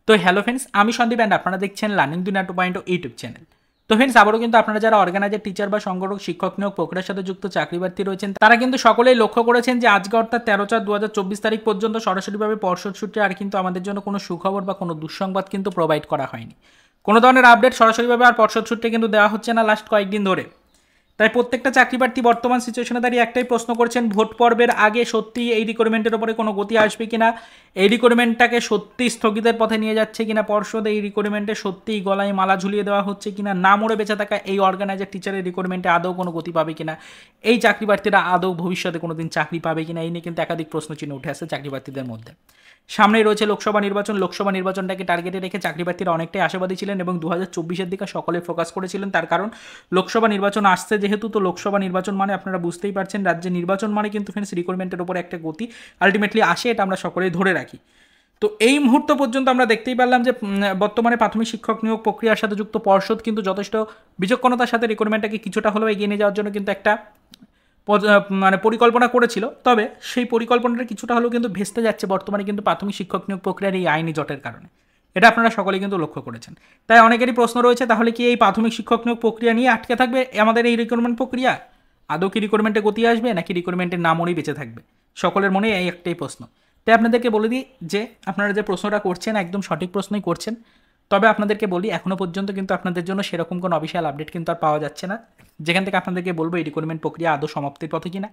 তো hello friends, আমি Sandeep and আপনারা দেখছেন লার্নিং দুনিয়া 2.0 ইউটিউব চ্যানেল। তো ফ্রেন্ডস, আবারও কিন্তু আপনারা যারা অর্গানাইজার, টিচার বা সংগঠক, শিক্ষক নিয়োগ প্রক্রিয়ার সাথে যুক্ত চাকরি প্রার্থী রয়েছেন, তারা কিন্তু সকলেই লক্ষ্য করেছেন যে আজকে অর্থাৎ 13/4/2024 তারিখ পর্যন্ত সরাসরিভাবে পর্ষদ সূত্রে আর কিন্তু আমাদের জন্য কোনো সুখবর বা কোনো দুঃসংবাদ কিন্তু প্রোভাইড করা হয়নি। কোনো ধরনের আপডেট সরাসরিভাবে আর পর্ষদ সূত্রে কিন্তু দেওয়া হচ্ছে না লাস্ট কয়েকদিন ধরে। তাই প্রত্যেকটা চাকরি প্রার্থী বর্তমান সিচুয়েশনে দাঁড়িয়ে একটাই প্রশ্ন করছেন, ভোট পর্বের আগে সত্যি এই রিক্রুটমেন্টের উপরে কোনো গতি আসবে কিনা, এই রিক্রুটমেন্টটাকে সত্যি স্থগিতের পথে নিয়ে যাচ্ছে কিনা পর্ষদ, এই রিক্রুটমেন্টে সত্যিই গলায় মালা ঝুলিয়ে দেওয়া হচ্ছে কিনা, না মরে বেঁচে থাকা এই অর্গানাইজার টিচারের রিক্রুটমেন্টে আদৌ কোনো গতি পাবে কিনা, এই চাকরি প্রার্থীরা আদৌ ভবিষ্যতে কোনো দিন চাকরি পাবে কিনা, এই নিয়ে কিন্তু একাধিক প্রশ্নচিহ্ন উঠে আসছে চাকরি প্রার্থীদের মধ্যে। সামনেই রয়েছে লোকসভা নির্বাচনটাকে টার্গেটে রেখে চাকরি প্রার্থীরা অনেকটাই আশাবাদী ছিলেন এবং 2024-এর দিকে সকলে ফোকাস করেছিলেন। তার কারণ লোকসভা নির্বাচন আসছে যেহেতু, তো লোকসভা নির্বাচন মানে আপনারা বুঝতেই পারছেন রাজ্যে নির্বাচন মানে কিন্তু ফ্রেন্ডস রিক্রুটমেন্টের উপর একটা গতি আলটিমেটলি আসে, এটা আমরা সকলেই ধরে রাখি। তো এই মুহূর্ত পর্যন্ত আমরা দেখতেই পারলাম যে বর্তমানে প্রাথমিক শিক্ষক নিয়োগ প্রক্রিয়ার সাথে যুক্ত পর্ষদ কিন্তু যথেষ্ট বিচক্ষণতার সাথে রিক্রুটমেন্টটাকে কিছুটা হলেও এগিয়ে নিয়ে যাওয়ার জন্য কিন্তু একটা পরিকল্পনা করেছিল। তবে সেই পরিকল্পনাটা কিছুটা হলেও কিন্তু ভেস্তে যাচ্ছে বর্তমানে কিন্তু প্রাথমিক শিক্ষক নিয়োগ প্রক্রিয়ার এই আইনি জটের কারণে। এটা আপনারা সকলেই কিন্তু লক্ষ্য করেছেন। তাই অনেকেরই প্রশ্ন রয়েছে, তাহলে কি এই প্রাথমিক শিক্ষক নিয়োগ প্রক্রিয়া নিয়ে আটকে থাকবে আমাদের এই রিক্রুটমেন্ট প্রক্রিয়া? আদৌ কি রিক্রুটমেন্টে গতি আসবে নাকি রিক্রুটমেন্টের নামই বেঁচে থাকবে? সকলের মনে এই একটাই প্রশ্ন। তাই আপনাদেরকে বলে দিই যে আপনারা যে প্রশ্নটা করছেন একদম সঠিক প্রশ্নই করছেন। তবে আপনাদেরকে বলি, এখনও পর্যন্ত কিন্তু আপনাদের জন্য সেরকম কোনো অফিসিয়াল আপডেট কিন্তু আর পাওয়া যাচ্ছে না, যেখান থেকে আপনাদেরকে বলবো এই রিক্রুটমেন্ট প্রক্রিয়া আদৌ সমাপ্তির পথে কিনা,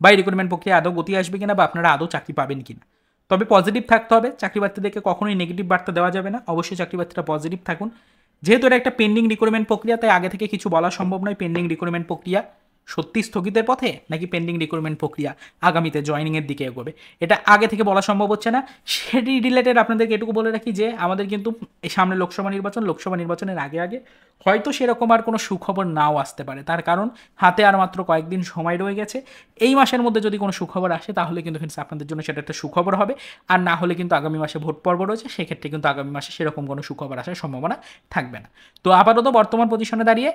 বা এই রিক্রুটমেন্ট প্রক্রিয়া আদৌ গতি আসবে কিনা, বা আপনারা আদৌ চাকরি পাবেন কিনা। তবে পজিটিভ থাকতে হবে, চাকরি প্রার্থীদেরকে কখনোই নেগেটিভ বার্তা দেওয়া যাবে না। অবশ্যই চাকরি প্রার্থীরা পজিটিভ থাকুন। যেহেতু এটা একটা পেন্ডিং রিক্রুটমেন্ট প্রক্রিয়া, তাই আগে থেকে কিছু বলা সম্ভব নয় পেন্ডিং রিক্রুটমেন্ট প্রক্রিয়া সত্যি স্থগিতের পথে নাকি পেন্ডিং রিক্রুটমেন্ট প্রক্রিয়া আগামীতে জয়েনিংয়ের দিকে এগোবে, এটা আগে থেকে বলা সম্ভব হচ্ছে না। সেটি রিলেটেড আপনাদেরকে এটুকু বলে রাখি যে আমাদের কিন্তু এই সামনে লোকসভা নির্বাচনের আগে আগে হয়তো সেরকম আর কোনো সুখবর নাও আসতে পারে। তার কারণ হাতে আর মাত্র কয়েকদিন সময় রয়ে গেছে। এই মাসের মধ্যে যদি কোনো সুখবর আসে তাহলে কিন্তু ফ্রেন্ডস আপনাদের জন্য সেটা একটা সুখবর হবে, আর না হলে কিন্তু আগামী মাসে ভোট পর্ব রয়েছে, সেক্ষেত্রে কিন্তু আগামী মাসে সেরকম কোনো সুখবর আসার সম্ভাবনা থাকবে না। তো আপাতত বর্তমান পজিশনে দাঁড়িয়ে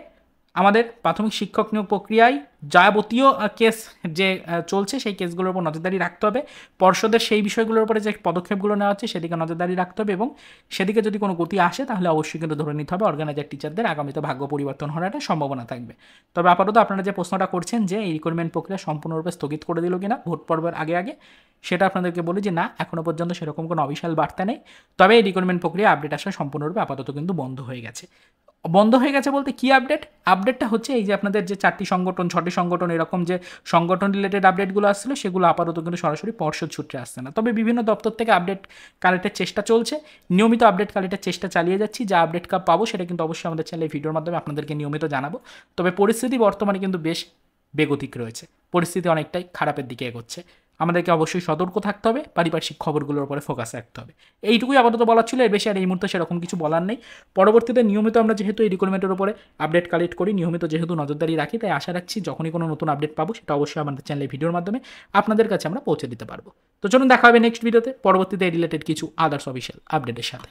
আমাদের প্রাথমিক শিক্ষক নিয়োগ প্রক্রিয়ায় যাবতীয় কেস যে চলছে সেই কেসগুলোর উপর নজরদারি রাখতে হবে। পর্ষদের সেই বিষয়গুলোর উপরে যে পদক্ষেপগুলো নেওয়া হচ্ছে সেদিকে নজরদারি রাখতে হবে, এবং সেদিকে যদি কোনো গতি আসে তাহলে অবশ্যই কিন্তু ধরে নিতে হবে অর্গানাইজার টিচারদের আগামীতে ভাগ্য পরিবর্তন হওয়ার একটা সম্ভাবনা থাকবে। তবে আপাতত আপনারা যে প্রশ্নটা করছেন যে এই রিক্রুটমেন্ট প্রক্রিয়া সম্পূর্ণরূপে স্থগিত করে দিল কিনা ভোট পর্বের আগে আগে, সেটা আপনাদেরকে বলি যে না, এখনও পর্যন্ত সেরকম কোনো অফিসিয়াল বার্তা নেই। তবে এই রিক্রুটমেন্ট প্রক্রিয়া আপডেট আসা সম্পূর্ণরূপে আপাতত কিন্তু বন্ধ হয়ে গেছে। বলতে কি আপডেটটা হচ্ছে এই যে আপনাদের যে 6টি সংগঠন এরকম যে সংগঠন রিলেটেড আপডেটগুলো আসছিলো সেগুলো আপাতত কিন্তু সরাসরি পর্ষদ সূত্রে আসছে না। তবে বিভিন্ন দপ্তর থেকে আপডেট কালেক্টের চেষ্টা চলছে, নিয়মিত আপডেট কালেক্টের চেষ্টা চালিয়ে যাচ্ছি। যা আপডেট পাবো সেটা কিন্তু অবশ্যই আমাদের চ্যানেলে ভিডিওর মাধ্যমে আপনাদেরকে নিয়মিত জানাবো। তবে পরিস্থিতি বর্তমানে কিন্তু বেশ বেগতিক রয়েছে, পরিস্থিতি অনেকটাই খারাপের দিকে এগোচ্ছে। আমাদেরকে অবশ্যই সতর্ক থাকতে হবে, পারিপার্শ্বিক খবরগুলোর উপরে ফোকাস রাখতে হবে। এইটুকুই আপাতত বলার ছিল, এর বেশি আর এই মুহূর্তে সেরকম কিছু বলার নেই। পরবর্তীতে নিয়মিত আমরা যেহেতু এই রিক্রুটমেন্টের উপরে আপডেট কালেক্ট করি, নিয়মিত যেহেতু নজরদারি রাখি, তাই আশা রাখছি যখনই কোনো নতুন আপডেট পাবো সেটা অবশ্যই আমাদের চ্যানেলে ভিডিওর মাধ্যমে আপনাদের কাছে আমরা পৌঁছে দিতে পারবো। তো চলুন দেখা হবে নেক্সট ভিডিওতে পরবর্তীতে রিলেটেড কিছু আদার্স অফিসিয়াল আপডেটের সাথে।